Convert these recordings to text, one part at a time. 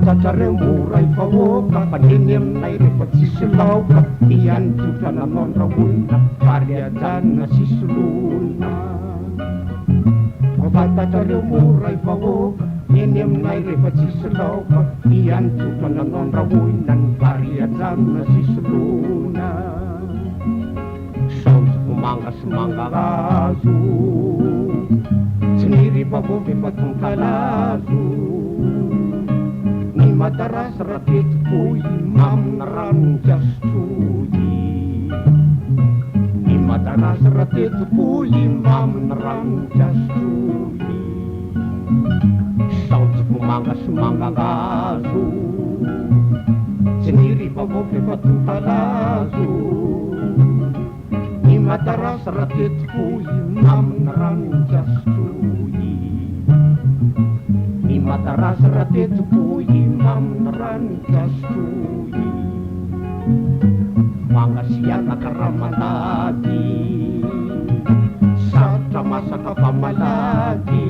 fantatrareo moray vahoaka faneny aminay rehefa tsisy laoka ianjotra nanondrahona vary ajanona sisy lona fantatrareo moray vahoaka eny aminay rehefa tsisy laoka ianjotra nanondrahona ny vary ajanona sisy lona saozy vomanga sy mangahazo tsy niriva vovy fa tonkalazo ny matarasy raketipoy mamina ranony kiasotsoy ny matarasy raketipoy mamina ranony kiasotsoy saozy vomanga sy mangahazo tsy niriva vovy fa tonkalazo ny matarasy raketipoy mamina ranony kiasotsoy ny matarasy raketipoy mamina ranony kiasotsoy mangasianaka ramandady sarotra masaka fa malady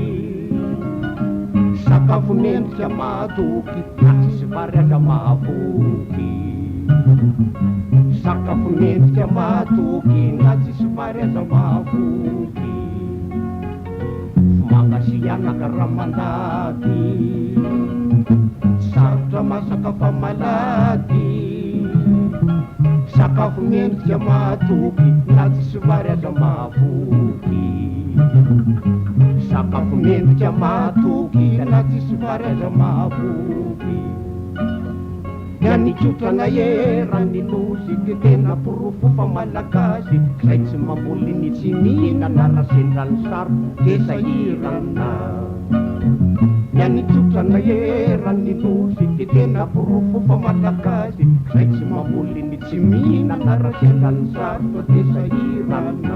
sakafo mendrika mahatoky na tsisy vary aza mahavoky sakafo mendrika mahatoky na tsisy vary aza mahavoky mangasianaka ramandady sarotra masaka fa malady sakafo mendrika mahatoky na tsisy vary aza mahavoky sakafo mendrika mahatoky na tsisy vary aza mahavoky Nyanikotrana erany nosy ty tena porofo fa malagasy zay tsy mamboly ny tsy mihinana raha sendrany saro de sahirana Nyanikotrana erany nosy ty tena porofo fa malagasy zay tsy mamboly ny tsy mihinana raha sendrany saro de sahirana